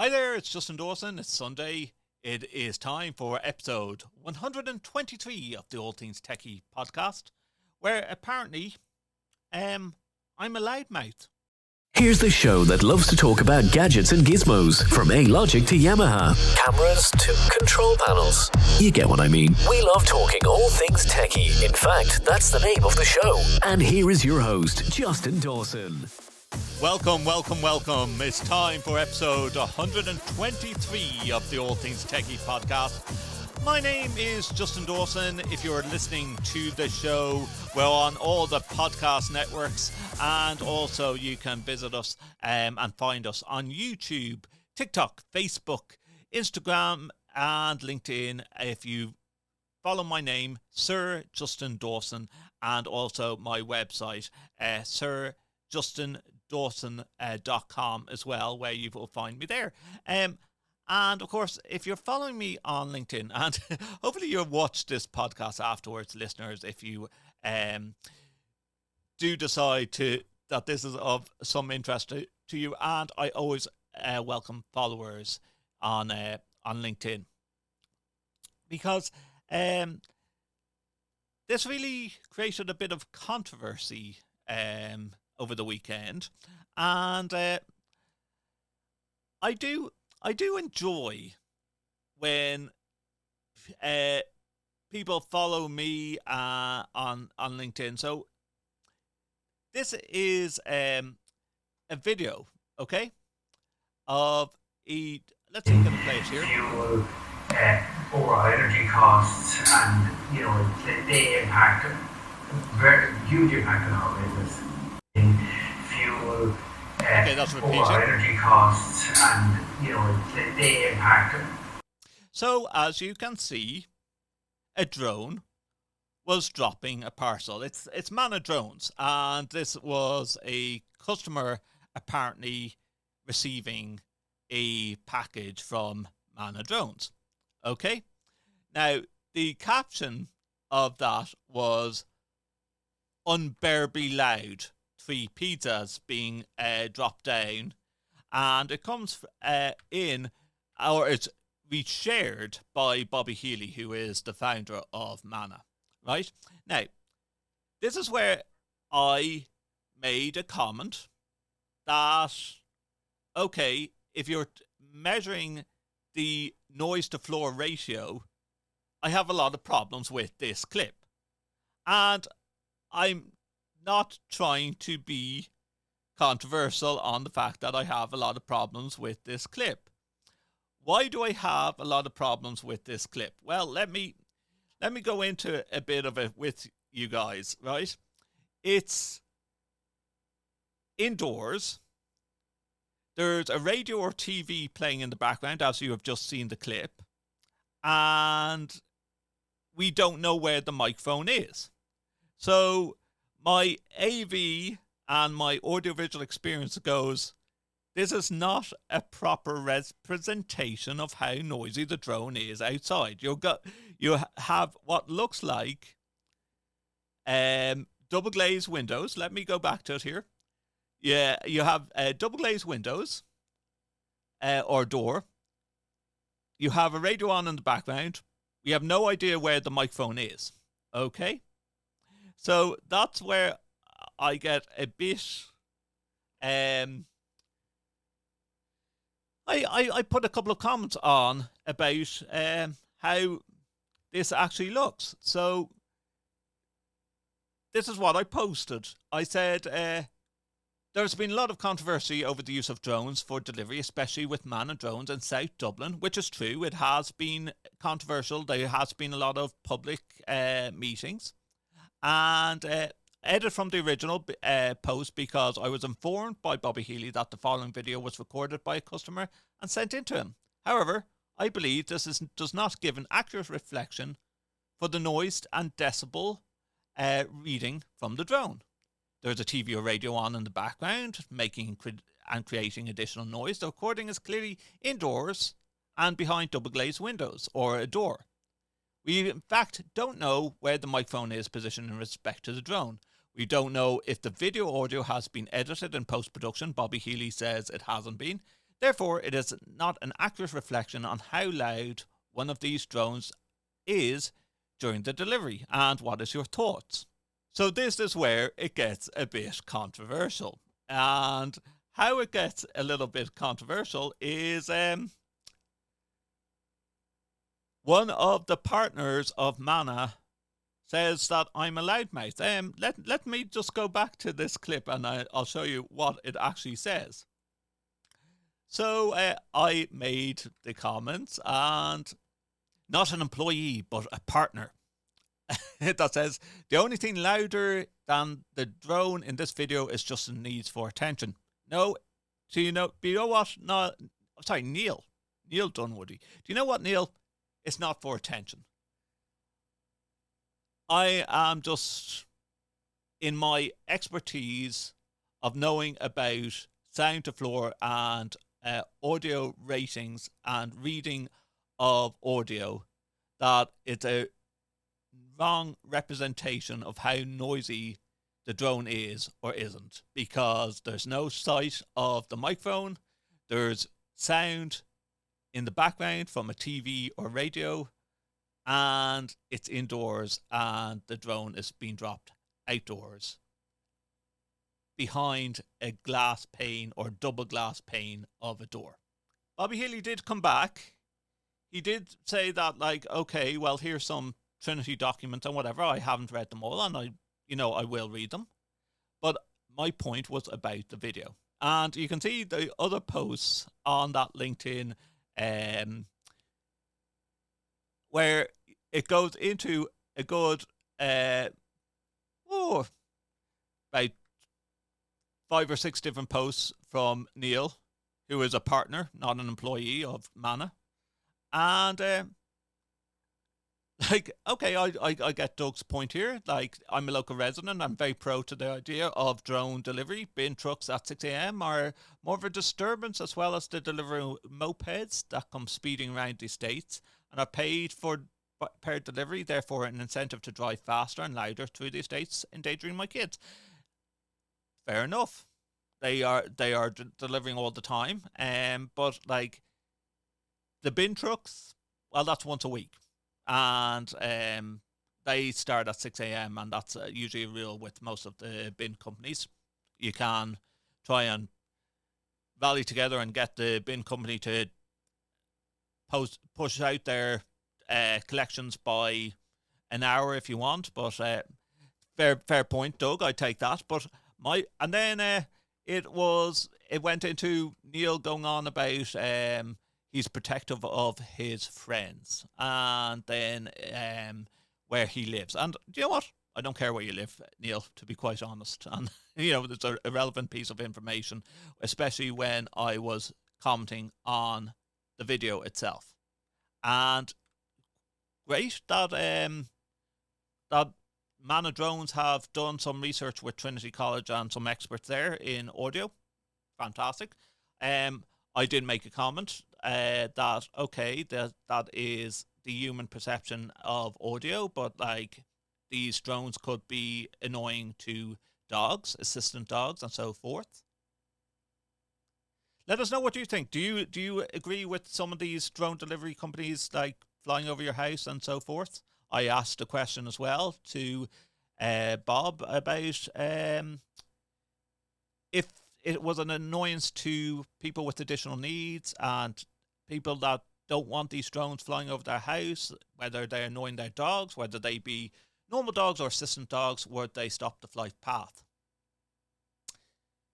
Hi there, it's Justin Dawson. It's Sunday. It is time for episode 123 of the All Things TechIE podcast, where apparently, I'm a loudmouth. Here's the show that loves to talk about gadgets and gizmos, from A-Logic to Yamaha, cameras to control panels. You get what I mean. We love talking all things techie. In fact, that's the name of the show. And here is your host, Justin Dawson. Welcome. It's time for episode 123 of the All Things TechIE podcast. My name is Justin Dawson. If you're listening to the show, we're on all the podcast networks, and also you can visit us and find us on YouTube, TikTok, Facebook, Instagram, and LinkedIn. If you follow my name, Sir Justin Dawson, and also my website, sirjustindawson.com as well, where you will find me there. And of course, if you're following me on LinkedIn, and hopefully you'll watch this podcast afterwards, listeners, if you do decide that this is of some interest to you, and I always welcome followers on LinkedIn, because this really created a bit of controversy over the weekend, and I do enjoy when people follow me on LinkedIn. So this is a video, okay, of let's see if I can play it here. Fuel, overall energy costs, and they impact very huge impact on our business. In fuel. Okay, that's repeating. Energy costs, and they impact. So as you can see, a drone was dropping a parcel. It's Mana Drones, and this was a customer apparently receiving a package from Mana Drones. Okay, now the caption of that was unbearably loud. 3 pizzas being dropped down, and it comes in, or it's reshared by Bobby Healy, who is the founder of Mana. Right now, this is where I made a comment that, okay, if you're measuring the noise to floor ratio, I have a lot of problems with this clip, and I'm not trying to be controversial on the fact that I have a lot of problems with this clip. Why do I have a lot of problems with this clip? Well, let me go into a bit of it with you guys, right? It's indoors. There's a radio or TV playing in the background, as you have just seen the clip, and we don't know where the microphone is. So my AV and my audiovisual experience goes, this is not a proper representation of how noisy the drone is outside. You have what looks like double glazed windows. Let me go back to it here. Yeah, you have double glazed windows or door. You have a radio on in the background. We have no idea where the microphone is. Okay? So that's where I get a bit. I put a couple of comments on about how this actually looks. So this is what I posted. I said there's been a lot of controversy over the use of drones for delivery, especially with Mana Drones in South Dublin, which is true. It has been controversial. There has been a lot of public meetings. And edit from the original post, because I was informed by Bobby Healy that the following video was recorded by a customer and sent in to him. However, I believe this does not give an accurate reflection for the noise and decibel reading from the drone. There's a TV or radio on in the background, making and creating additional noise. The recording is clearly indoors and behind double glazed windows or a door. We, in fact, don't know where the microphone is positioned in respect to the drone. We don't know if the video audio has been edited in post-production. Bobby Healy says it hasn't been. Therefore, it is not an accurate reflection on how loud one of these drones is during the delivery. And what is your thoughts? So this is where it gets a bit controversial. And how it gets a little bit controversial is one of the partners of Mana says that I'm a loudmouth. Let me just go back to this clip and I'll show you what it actually says. So I made the comments, and not an employee, but a partner that says, the only thing louder than the drone in this video is just the needs for attention. No, so you know what? No, sorry, Neil Dunwoody. Do you know what, Neil? It's not for attention. I am just, in my expertise of knowing about sound to floor and audio ratings and reading of audio, that it's a wrong representation of how noisy the drone is or isn't, because there's no sight of the microphone, there's sound in the background from a TV or radio, and it's indoors, and the drone is being dropped outdoors behind a glass pane or double glass pane of a door. Bobby Healy did come back. He did say that, like, okay, well, here's some Trinity documents and whatever. I haven't read them all, and I will read them. But my point was about the video. And you can see the other posts on that LinkedIn where it goes into a good about 5 or 6 different posts from Neil, who is a partner, not an employee of Mana. And okay, I get Doug's point here. Like, I'm a local resident. I'm very pro to the idea of drone delivery. Bin trucks at 6 a.m. are more of a disturbance, as well as the delivering mopeds that come speeding around the estates and are paid for per delivery, therefore an incentive to drive faster and louder through the estates, endangering my kids. Fair enough. They are delivering all the time. But like the bin trucks, well, that's once a week. And they start at 6 a.m. and that's usually a rule with most of the bin companies. You can try and rally together and get the bin company to push out their collections by an hour if you want. But fair point, Doug. I take that. But it went into Neil going on about he's protective of his friends, and then where he lives. And do you know what? I don't care where you live, Neil, to be quite honest. And, it's a relevant piece of information, especially when I was commenting on the video itself. And great that that Mana Drones have done some research with Trinity College and some experts there in audio. Fantastic. I did make a comment that, okay, that is the human perception of audio, but like these drones could be annoying to dogs, assistant dogs, and so forth. Let us know what you think. Do you agree with some of these drone delivery companies, like flying over your house and so forth? I asked a question as well to Bob about if it was an annoyance to people with additional needs and people that don't want these drones flying over their house, whether they're annoying their dogs, whether they be normal dogs or assistant dogs, would they stop the flight path?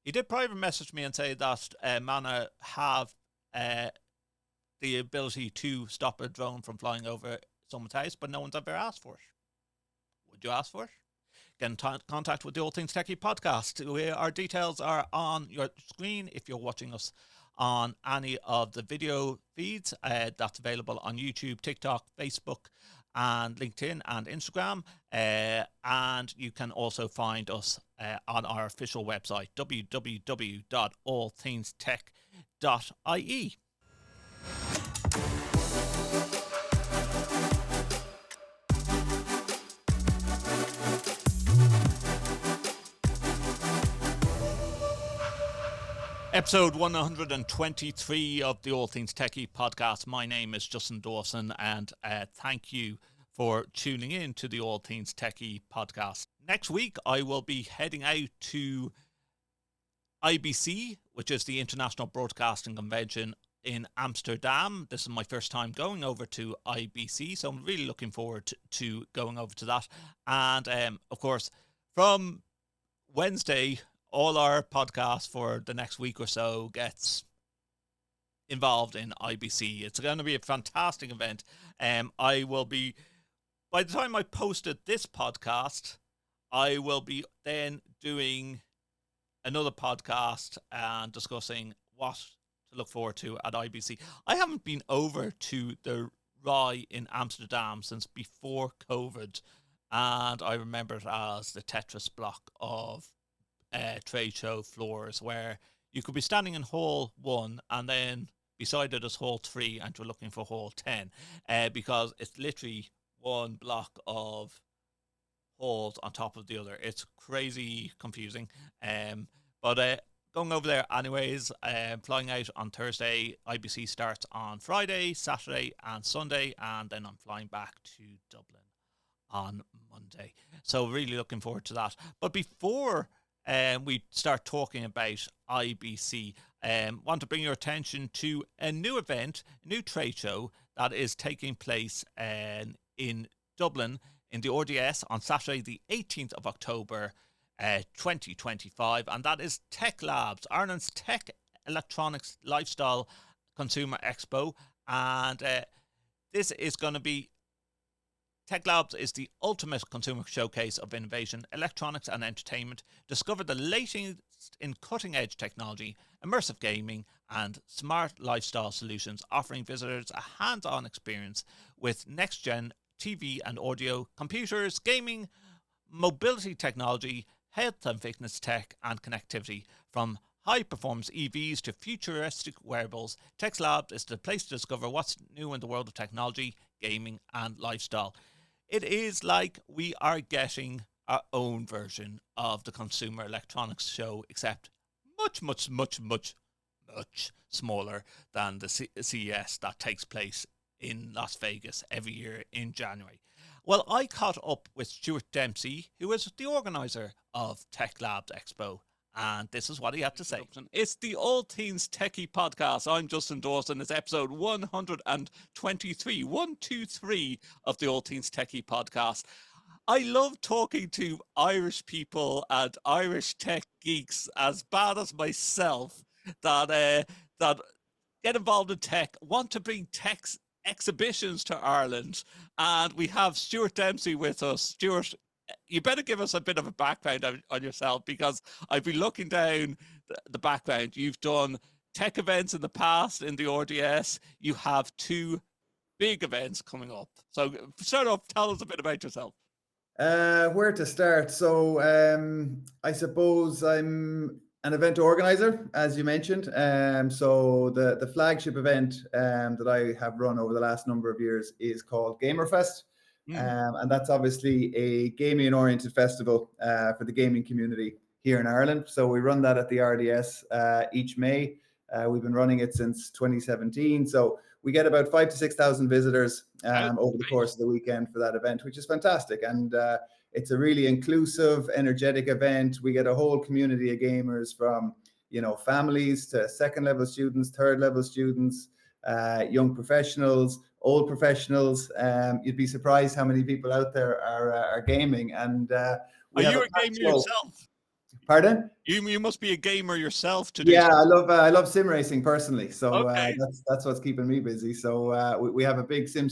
He did private message me and say that Mana have the ability to stop a drone from flying over someone's house, but no one's ever asked for it. Would you ask for it? Get in contact with the All Things Techie podcast. Our details are on your screen if you're watching us on any of the video feeds. That's available on YouTube, TikTok, Facebook, and LinkedIn and Instagram. And you can also find us on our official website, www.allthingstech.ie. Episode 123 of the All Things TechIE podcast. My name is Justin Dawson, and thank you for tuning in to the All Things TechIE podcast. Next week, I will be heading out to IBC, which is the International Broadcasting Convention in Amsterdam. This is my first time going over to IBC, so I'm really looking forward to going over to that. And of course, from Wednesday, all our podcasts for the next week or so gets involved in IBC. It's going to be a fantastic event. I will be, by the time I posted this podcast, I will be then doing another podcast and discussing what to look forward to at IBC. I haven't been over to the RAI in Amsterdam since before COVID, and I remember it as the Tetris block of trade show floors where you could be standing in hall 1 and then beside it is hall 3 and you're looking for hall 10 because it's literally one block of halls on top of the other. It's crazy confusing, but going over there anyways. Flying out on Thursday. IBC starts on Friday, Saturday and Sunday, and then I'm flying back to Dublin on Monday, so really looking forward to that. But before we start talking about IBC, want to bring your attention to a new event, a new trade show that is taking place in Dublin in the RDS on Saturday the 18th of October 2025, and that is Tech Labs, Ireland's tech, electronics, lifestyle, consumer expo. And this is going to be Tech Labs is the ultimate consumer showcase of innovation, electronics and entertainment. Discover the latest in cutting-edge technology, immersive gaming and smart lifestyle solutions, offering visitors a hands-on experience with next-gen TV and audio, computers, gaming, mobility technology, health and fitness tech and connectivity. From high-performance EVs to futuristic wearables, Tech Labs is the place to discover what's new in the world of technology, gaming and lifestyle. It is like we are getting our own version of the Consumer Electronics Show, except much smaller than the CES that takes place in Las Vegas every year in January. Well, I caught up with Stuart Dempsey, who is the organizer of Tech Labs Expo, and this is what he had to say. It's the All Things Techie podcast. I'm Justin Dawson. It's episode 123 of the All Things Techie podcast. I love talking to Irish people and Irish tech geeks as bad as myself that get involved in tech, want to bring tech exhibitions to Ireland. And we have Stuart Dempsey with us. Stuart, you better give us a bit of a background on yourself, because I've been looking down the background. You've done tech events in the past in the RDS. You have 2 big events coming up. So start off, tell us a bit about yourself. Where to start? So I suppose I'm an event organizer, as you mentioned. So the flagship event that I have run over the last number of years is called Gamerfest. And that's obviously a gaming-oriented festival for the gaming community here in Ireland. So we run that at the RDS each May. We've been running it since 2017. So we get about 5,000 to 6,000 visitors over the course of the weekend for that event, which is fantastic. And it's a really inclusive, energetic event. We get a whole community of gamers, from families to second-level students, third-level students, young professionals, old professionals. You'd be surprised how many people out there are gaming. And are you a gamer yourself? Pardon? You must be a gamer yourself to do. Yeah, I love sim racing personally. So okay. That's what's keeping me busy. So we have a big sim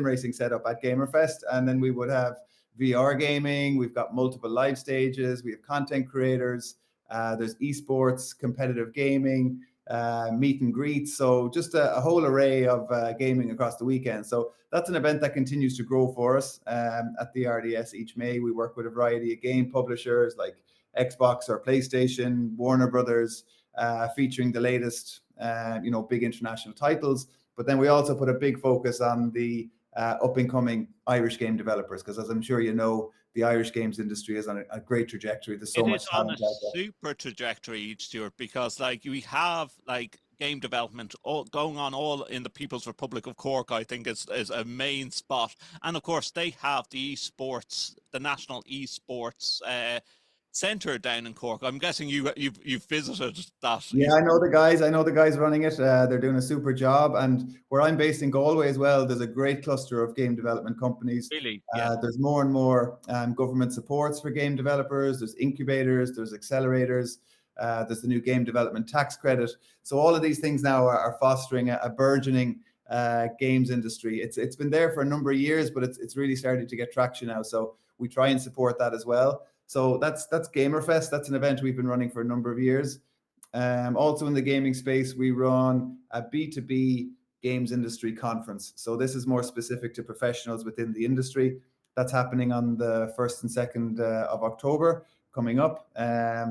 racing setup at Gamerfest, and then we would have VR gaming. We've got multiple live stages. We have content creators. There's esports, competitive gaming, meet and greets. So just a whole array of gaming across the weekend. So that's an event that continues to grow for us at the RDS each May. We work with a variety of game publishers like Xbox or PlayStation, Warner Brothers, featuring the latest, big international titles. But then we also put a big focus on the up and coming Irish game developers, because as I'm sure you know, the Irish games industry is on a great trajectory. There's so It is much on a talent out there. super trajectory, Stuart, because like we have like game development all going on all in the People's Republic of Cork. I think is a main spot, and of course they have the esports, the national esports center down in Cork. I'm guessing you've visited that. Yeah, I know the guys. I know the guys running it. They're doing a super job. And where I'm based in Galway as well, there's a great cluster of game development companies. Really, yeah. There's more and more government supports for game developers. There's incubators. There's accelerators. There's the new game development tax credit. So all of these things now are fostering a burgeoning games industry. It's been there for a number of years, but it's really starting to get traction now. So we try and support that as well. So that's Gamerfest. That's an event we've been running for a number of years. Also in the gaming space, we run a B2B games industry conference. So this is more specific to professionals within the industry. That's happening on the 1st and 2nd of October coming up.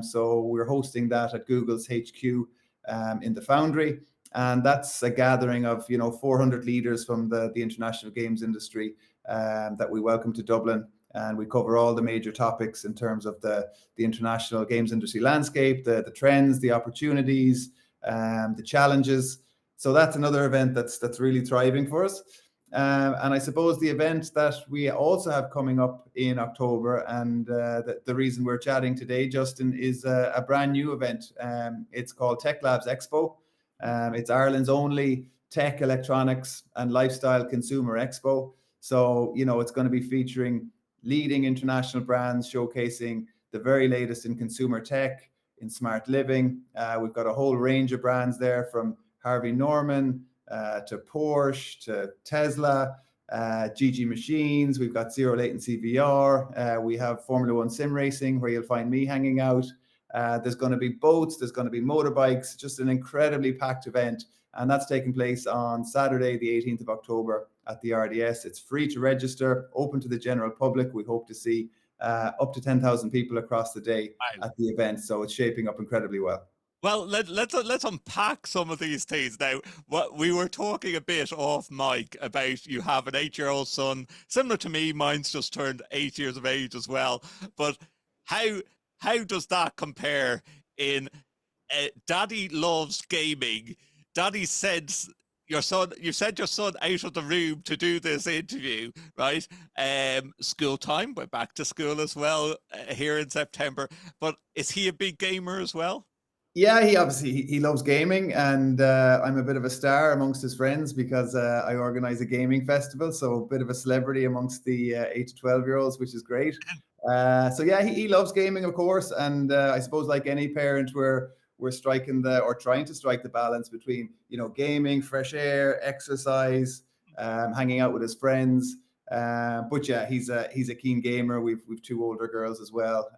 So we're hosting that at Google's HQ in the Foundry. And that's a gathering of 400 leaders from the international games industry that we welcome to Dublin. And we cover all the major topics in terms of the international games industry landscape, the trends, the opportunities, the challenges. So that's another event that's really thriving for us. And I suppose the event that we also have coming up in October, and the reason we're chatting today, Justin, is a brand new event. It's called Tech Labs Expo. It's Ireland's only tech, electronics, and lifestyle consumer expo. So, it's going to be featuring leading international brands showcasing the very latest in consumer tech, in smart living. We've got a whole range of brands there, from Harvey Norman to Porsche to Tesla, GG Machines. We've got zero latency VR. We have Formula One sim racing, where you'll find me hanging out. There's going to be boats, there's going to be motorbikes, just an incredibly packed event. And that's taking place on Saturday, the 18th of October at the RDS. It's free to register, open to the general public. We hope to see up to 10,000 people across the day at the event. So it's shaping up incredibly well. Well, let's unpack some of these things now. What we were talking a bit off mic about, you have an 8-year-old son, similar to me. Mine's just turned 8 years of age as well. But how does that compare in Daddy loves gaming? Daddy sends you sent your son out of the room to do this interview, right? School time, we're back to school as well here in September. But is he a big gamer as well? Yeah, he obviously loves gaming, and I'm a bit of a star amongst his friends because I organize a gaming festival, so a bit of a celebrity amongst the 8 to 12-year-olds, which is great. So yeah, he loves gaming, of course, and I suppose like any parent, we're striking trying to strike the balance between gaming, fresh air, exercise, hanging out with his friends. But yeah, he's a keen gamer. We've 2 older girls as well.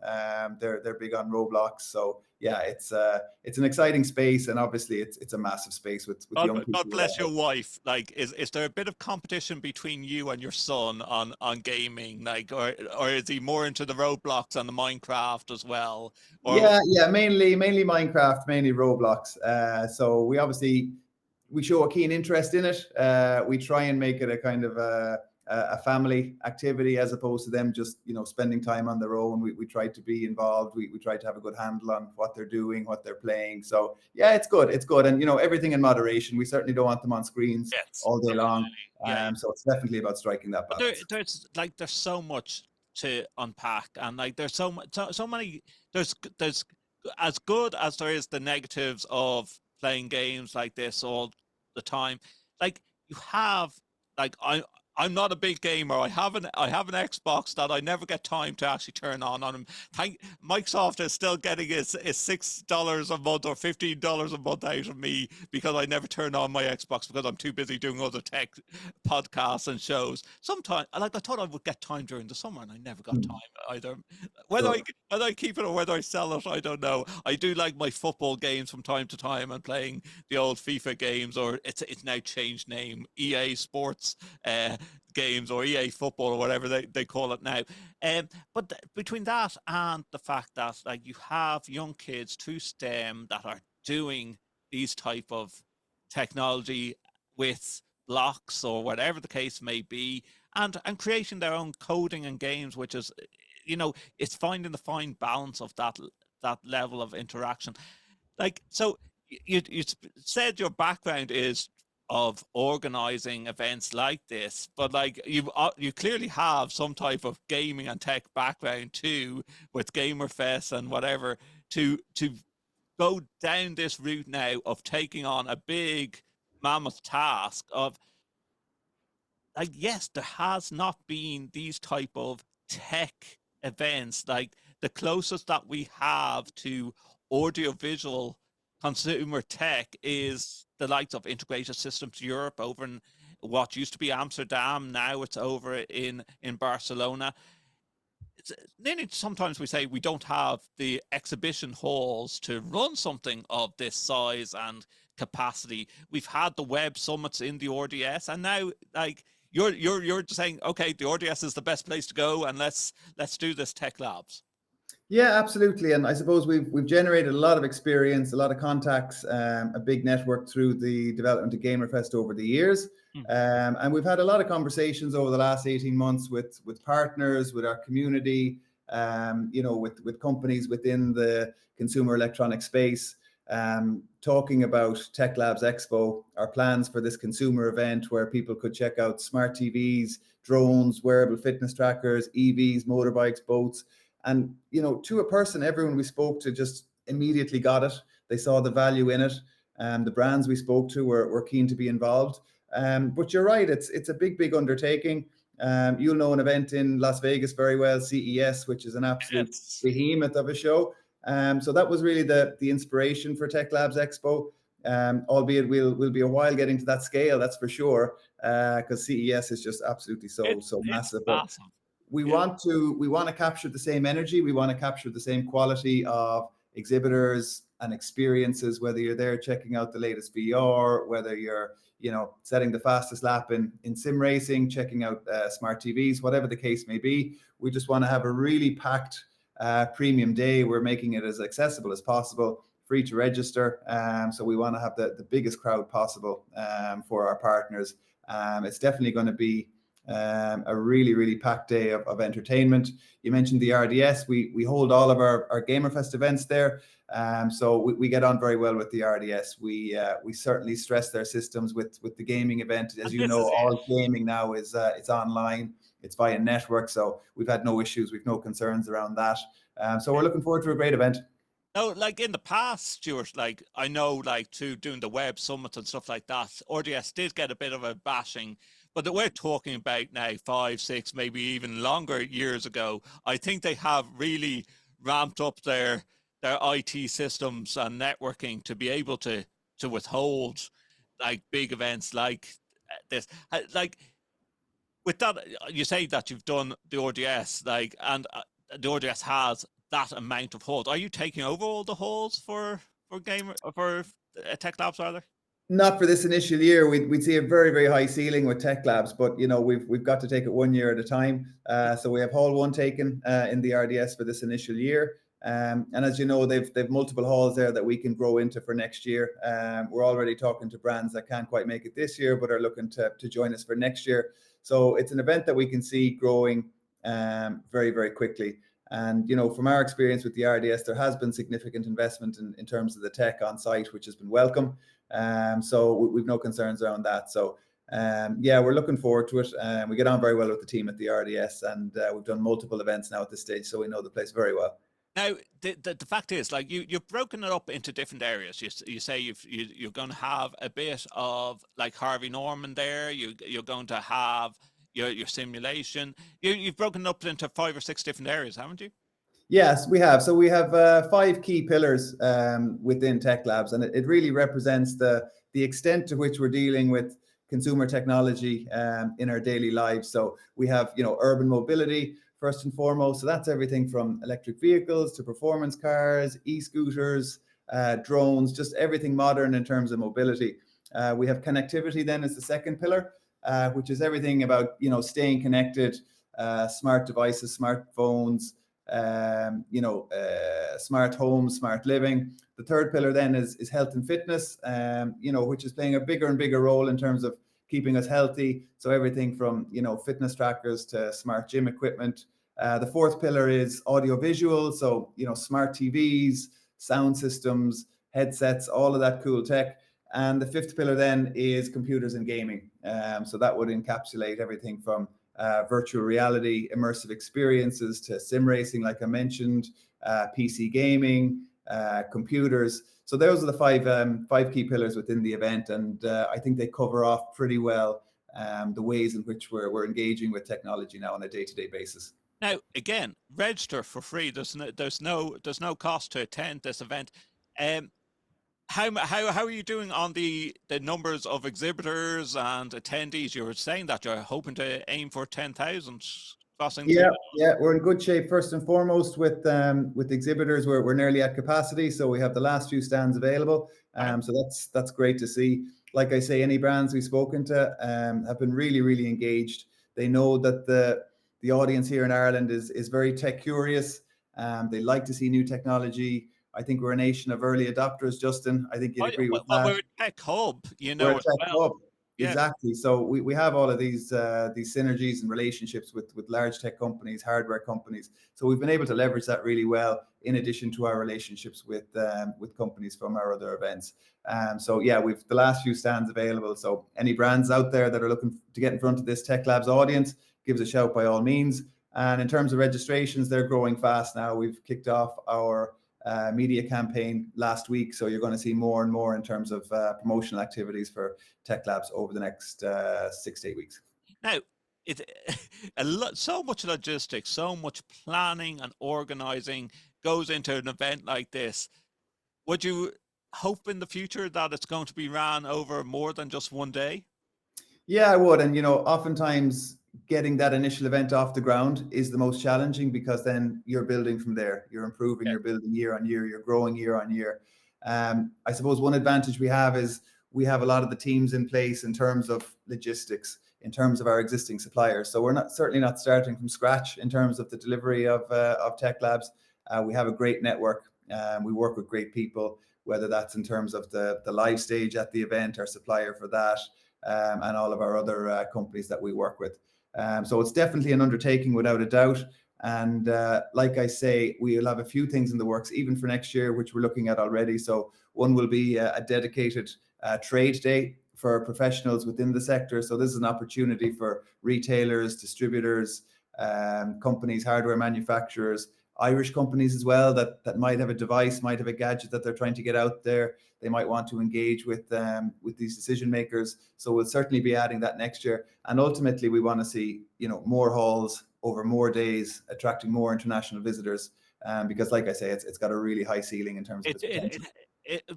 They're big on Roblox. So yeah, it's an exciting space, and obviously it's a massive space with young people. God bless your wife. Like, is there a bit of competition between you and your son on gaming? Like, or is he more into the Roblox and the Minecraft as well? Or... Yeah, mainly Minecraft, mainly Roblox. So we show a keen interest in it. We try and make it a kind of a family activity, as opposed to them just spending time on their own. We try to be involved. We try to have a good handle on what they're doing, what they're playing. So yeah, it's good, and everything in moderation. We certainly don't want them on screens all day long. So it's definitely about striking that balance. There's so much to unpack, and like there's so many. There's as good as there is the negatives of playing games like this all the time. Like, you have, like, I'm not a big gamer. I have an Xbox that I never get time to actually turn on him. Microsoft is still getting his $6 a month or $15 a month out of me because I never turn on my Xbox because I'm too busy doing other tech podcasts and shows. Sometimes, like, I thought I would get time during the summer, and I never got time either. Whether I keep it or whether I sell it, I don't know. I do like my football games from time to time and playing the old FIFA games, or it's now changed name, EA Sports games, or EA Football, or whatever they call it now. But between that and the fact that, like, you have young kids through STEM that are doing these type of technology with blocks or whatever the case may be, and creating their own coding and games, which is, it's finding the fine balance of that level of interaction. Like, so you said your background is of organizing events like this, but like you clearly have some type of gaming and tech background too, with Gamerfest and whatever, to go down this route now of taking on a big mammoth task of, like, yes, there has not been these type of tech events. Like, the closest that we have to audiovisual consumer tech is the likes of Integrated Systems Europe over in what used to be Amsterdam. Now it's over in Barcelona. Nearly sometimes we say we don't have the exhibition halls to run something of this size and capacity. We've had the web summits in the RDS, and now, like, you're saying, okay, the RDS is the best place to go, and let's do this Tech Labs. Yeah, absolutely. And I suppose we've generated a lot of experience, a lot of contacts, a big network through the development of Gamerfest over the years. And we've had a lot of conversations over the last 18 months with partners, with our community, with companies within the consumer electronic space, talking about Tech Labs Expo, our plans for this consumer event where people could check out smart TVs, drones, wearable fitness trackers, EVs, motorbikes, boats. And, to a person, everyone we spoke to just immediately got it. They saw the value in it. The brands we spoke to were keen to be involved. But you're right, it's a big undertaking. You'll know an event in Las Vegas very well, CES, which is an absolute behemoth of a show. So that was really the inspiration for Tech Labs Expo. Albeit we'll be a while getting to that scale, that's for sure, because CES is just absolutely so massive. But awesome. We want to capture the same energy. We want to capture the same quality of exhibitors and experiences, whether you're there checking out the latest VR, whether you're, setting the fastest lap in sim racing, checking out smart TVs, whatever the case may be. We just want to have a really packed premium day. We're making it as accessible as possible, free to register. So we want to have the biggest crowd possible for our partners. It's definitely going to be a really packed day of entertainment. You mentioned the RDS. We hold all of our Gamerfest events there. So we get on very well with the RDS. We certainly stress their systems with the gaming event. As you know, all gaming now is it's online. It's via network. So we've had no issues. We've no concerns around that. So we're looking forward to a great event. No, like in the past, Stuart, like I know, like to doing the web summits and stuff like that, RDS did get a bit of a bashing. But we're talking about now 5, 6, maybe even longer years ago. I think they have really ramped up their IT systems and networking to be able to withhold like big events like this. Like, with that, you say that you've done the RDS, like, and the RDS has that amount of halls. Are you taking over all the halls for Tech Labs, rather? Not for this initial year. We'd see a very high ceiling with Tech Labs, but we've got to take it 1 year at a time. So we have hall 1 taken in the RDS for this initial year, and as you know, they've multiple halls there that we can grow into for next year. We're already talking to brands that can't quite make it this year, but are looking to join us for next year. So it's an event that we can see growing very quickly. And from our experience with the RDS, there has been significant investment in terms of the tech on site, which has been welcome. So we've no concerns around that. So we're looking forward to it. We get on very well with the team at the RDS, and we've done multiple events now at this stage, so we know the place very well. Now, the fact is, like, you've broken it up into different areas. You say you're going to have a bit of like Harvey Norman there. You're going to have your simulation. You've broken it up into 5 or 6 different areas, haven't you? Yes, we have. So we have 5 key pillars within Tech Labs, and it really represents the extent to which we're dealing with consumer technology in our daily lives. So we have, urban mobility first and foremost. So that's everything from electric vehicles to performance cars, e-scooters, drones, just everything modern in terms of mobility. We have connectivity then as the second pillar, which is everything about, staying connected, smart devices, smartphones, smart homes, smart living. The third pillar then is health and fitness, which is playing a bigger and bigger role in terms of keeping us healthy. So everything from, fitness trackers to smart gym equipment. The fourth pillar is audiovisual. So, smart TVs, sound systems, headsets, all of that cool tech. And the fifth pillar then is computers and gaming. So that would encapsulate everything from virtual reality, immersive experiences to sim racing, like I mentioned, PC gaming, computers. So those are the five key pillars within the event, and I think they cover off pretty well the ways in which we're engaging with technology now on a day-to-day basis. Now, again, register for free. There's no cost to attend this event. How are you doing on the numbers of exhibitors and attendees? You were saying that you're hoping to aim for 10,000 crossing. Yeah, we're in good shape. First and foremost, with exhibitors, we're nearly at capacity, so we have the last few stands available. So that's great to see. Like I say, any brands we've spoken to have been really, really engaged. They know that the audience here in Ireland is very tech curious. They like to see new technology. I think we're a nation of early adopters, Justin. I think you'd agree with that. We're a tech hub, We're a as tech well. hub. Exactly. So we have all of these synergies and relationships with large tech companies, hardware companies. So we've been able to leverage that really well, in addition to our relationships with companies from our other events. So yeah, we've the last few stands available. So any brands out there that are looking to get in front of this Tech Labs audience, give us a shout by all means. And in terms of registrations, they're growing fast now. We've kicked off our media campaign last week, so you're going to see more and more in terms of promotional activities for Tech Labs over the next 6 to 8 weeks. Now, so much logistics, so much planning and organizing goes into an event like this. Would you hope in the future that it's going to be ran over more than just one day? Yeah, I would. And, oftentimes getting that initial event off the ground is the most challenging, because then you're building from there. You're improving, you're building year on year, you're growing year on year. I suppose one advantage we have is we have a lot of the teams in place in terms of logistics, in terms of our existing suppliers. So we're certainly not starting from scratch in terms of the delivery of Tech Labs. We have a great network. We work with great people, whether that's in terms of the live stage at the event, our supplier for that, and all of our other companies that we work with. So it's definitely an undertaking without a doubt. And like I say, we'll have a few things in the works, even for next year, which we're looking at already. So one will be a dedicated trade day for professionals within the sector. So this is an opportunity for retailers, distributors, companies, hardware manufacturers, Irish companies as well, that might have a device, might have a gadget that they're trying to get out there. They might want to engage with these decision makers. So we'll certainly be adding that next year. And ultimately, we want to see more halls over more days, attracting more international visitors. Because, like I say, it's got a really high ceiling in terms of its potential.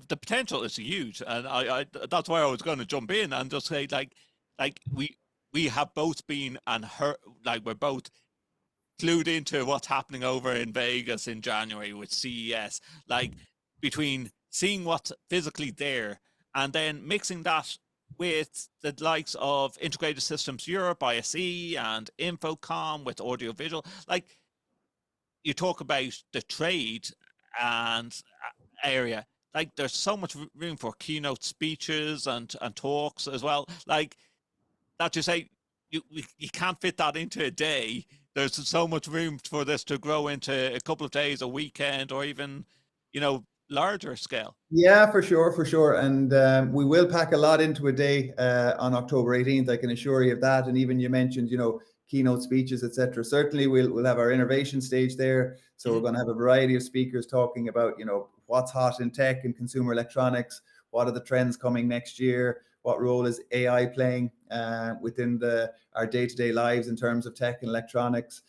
The potential is huge, and I that's why I was going to jump in and just say, like we have both been and heard, like we're both clued into what's happening over in Vegas in January with CES, like between seeing what's physically there and then mixing that with the likes of Integrated Systems Europe, ISE, and Infocom with audiovisual. Like, you talk about the trade and area, like there's so much room for keynote speeches and talks as well. Like, that you say, you can't fit that into a day. There's so much room for this to grow into a couple of days, a weekend, or even, larger scale. Yeah, for sure. And we will pack a lot into a day on October 18th. I can assure you of that. And even you mentioned, keynote speeches, etc. Certainly, we'll have our innovation stage there. So we're going to have a variety of speakers talking about, what's hot in tech and consumer electronics. What are the trends coming next year? What role is AI playing within our day-to-day lives in terms of tech and electronics?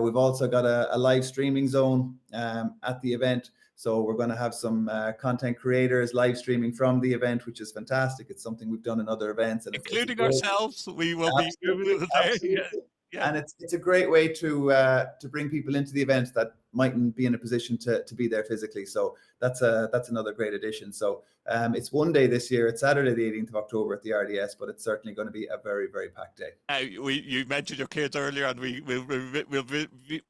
We've also got a live streaming zone at the event. So we're going to have some content creators live streaming from the event, which is fantastic. It's something we've done in other events. And including ourselves. We will be there. Yeah. and it's a great way to bring people into the event that mightn't be in a position to be there physically. So that's another great addition. So it's one day this year. It's Saturday, the 18th of October at the RDS, but it's certainly going to be a very, very packed day. You mentioned your kids earlier, and we'll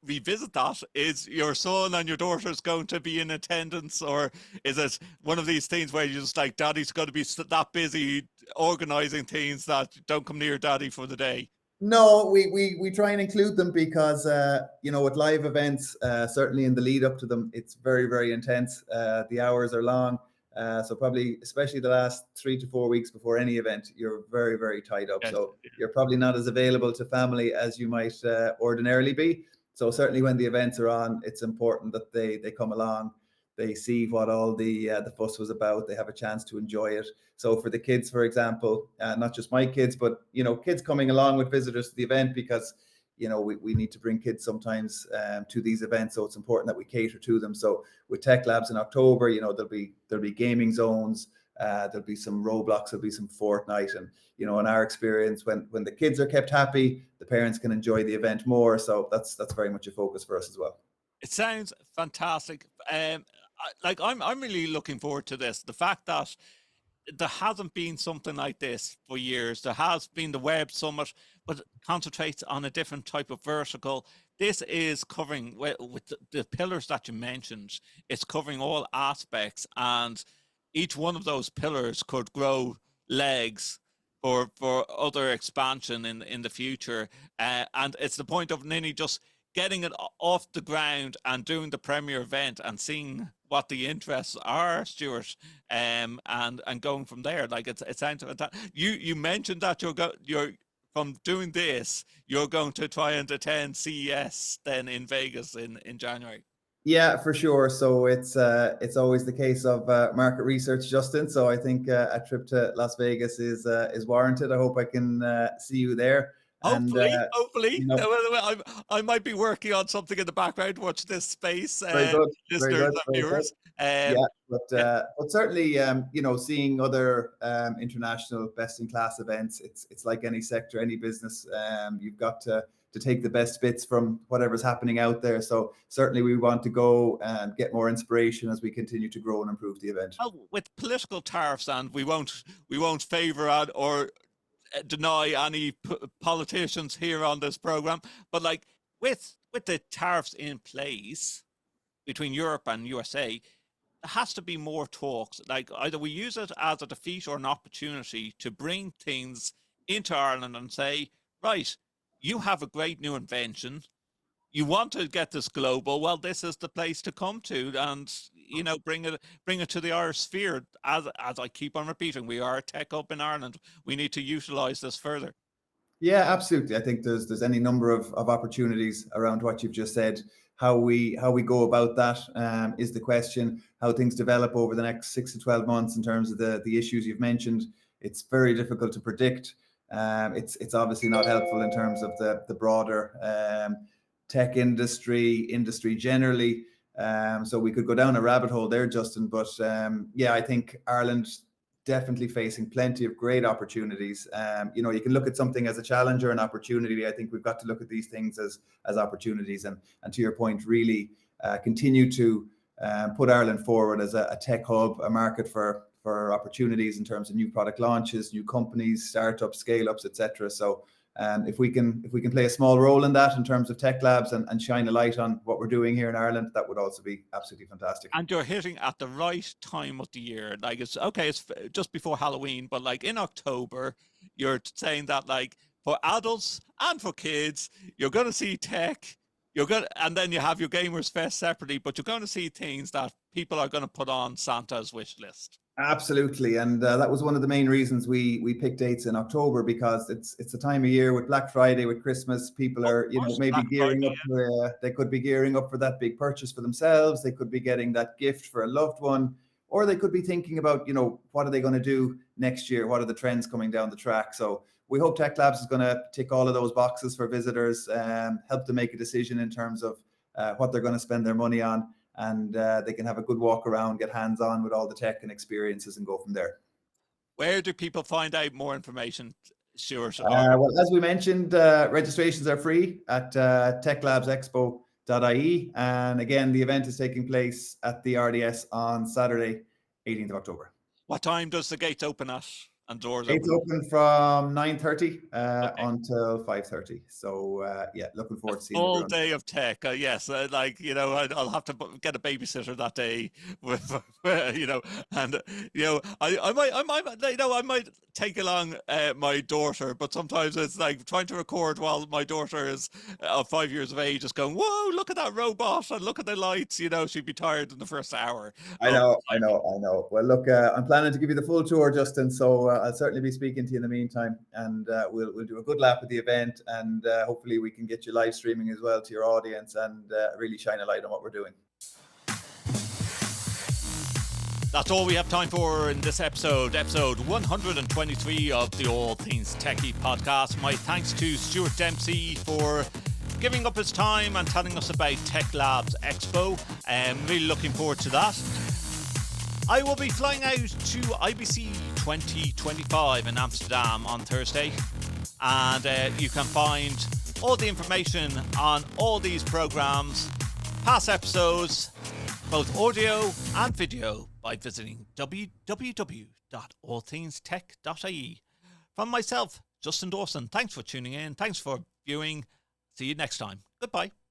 revisit that. Is your son and your daughters going to be in attendance, or is it one of these things where you're just like, Daddy's going to be that busy organizing things that don't come near Daddy for the day? No, we try and include them because with live events, certainly in the lead up to them, it's very, very intense. The hours are long. So probably, especially the last 3 to 4 weeks before any event, you're very, very tied up. Yes. So you're probably not as available to family as you might ordinarily be. So certainly when the events are on, it's important that they come along. They see what all the fuss was about. They have a chance to enjoy it. So for the kids, for example, not just my kids, but kids coming along with visitors to the event, because we need to bring kids sometimes to these events. So it's important that we cater to them. So with Tech Labs in October, there'll be gaming zones. There'll be some Roblox. There'll be some Fortnite, and in our experience, when the kids are kept happy, the parents can enjoy the event more. So that's very much a focus for us as well. It sounds fantastic. I'm really looking forward to this. The fact that there hasn't been something like this for years. There has been the Web Summit, but it concentrates on a different type of vertical. This is covering with the pillars that you mentioned. It's covering all aspects, and each one of those pillars could grow legs for other expansion in the future. And it's the point of nearly just getting it off the ground and doing the premier event and seeing what the interests are, Stuart, and going from there. Like it sounds fantastic. You mentioned that you're from doing this, you're going to try and attend CES then in Vegas in January. Yeah, for sure. So it's always the case of market research, Justin. So I think a trip to Las Vegas is warranted. I hope I can see you there. And Hopefully, you know, I might be working on something in the background. Watch this space, very good, very listeners good, and very good. viewers. Yeah, Yeah. but certainly, seeing other international best-in-class events, it's like any sector, any business. You've got to take the best bits from whatever's happening out there. So certainly, we want to go and get more inspiration as we continue to grow and improve the event. Well, with political tariffs, and we won't favour or deny any politicians here on this program, but like with the tariffs in place between Europe and USA, there has to be more talks. Like either we use it as a defeat or an opportunity to bring things into Ireland and say, right, you have a great new invention. You want to get this global. Well, this is the place to come to, and bring it to the Irish sphere. As I keep on repeating, we are a tech hub in Ireland. We need to utilize this further. Yeah, absolutely. I think there's any number of opportunities around what you've just said. How we go about that is the question. How things develop over the next 6 to 12 months in terms of the issues you've mentioned. It's very difficult to predict. It's obviously not helpful in terms of the broader tech industry generally. So we could go down a rabbit hole there, Justin. But yeah, I think Ireland definitely facing plenty of great opportunities. You can look at something as a challenge or an opportunity. I think we've got to look at these things as opportunities, and to your point, really continue to put Ireland forward as a tech hub, a market for opportunities in terms of new product launches, new companies, startups, scale-ups, etc. So if we can play a small role in that in terms of Tech Labs and shine a light on what we're doing here in Ireland, that would also be absolutely fantastic. And you're hitting at the right time of the year. Like it's okay, it's just before Halloween, but like in October, you're saying that like for adults and for kids, you're going to see tech. And then you have your Gamers Fest separately, but you're going to see things that people are going to put on Santa's wish list. Absolutely, and that was one of the main reasons we picked dates in October, because it's a time of year with Black Friday, with Christmas. People Of are course, maybe Black gearing Friday. up for, they could be gearing up for that big purchase for themselves. They could be getting that gift for a loved one, or they could be thinking about what are they going to do next year? What are the trends coming down the track? So we hope Tech Labs is going to tick all of those boxes for visitors, help them make a decision in terms of what they're going to spend their money on, and they can have a good walk around, get hands-on with all the tech and experiences, and go from there. Where do people find out more information? Stuart? Well, as we mentioned, registrations are free at techlabsexpo.ie. And again, the event is taking place at the RDS on Saturday, 18th of October. What time does the gates open at and doors It's open? open from 9:30 Okay. until 5:30. So yeah, looking forward to seeing Full everyone. day of tech. Yes, like I'll have to get a babysitter that day. With and I might take along my daughter, but sometimes it's like trying to record while my daughter is 5 years of age, just going, "Whoa, look at that robot and look at the lights." She'd be tired in the first hour. I know. Well, look, I'm planning to give you the full tour, Justin. So I'll certainly be speaking to you in the meantime, and we'll do a good lap at the event, and hopefully we can get you live streaming as well to your audience, and really shine a light on what we're doing. That's all we have time for in this episode 123 of the All Things Techie podcast. My thanks to Stuart Dempsey for giving up his time and telling us about Tech Labs Expo. Really looking forward to that. I will be flying out to IBC 2025 in Amsterdam on Thursday, and you can find all the information on all these programs, past episodes, both audio and video, by visiting www.allthingstech.ie. From myself, Justin Dawson, thanks for tuning in, thanks for viewing. See you next time. Goodbye.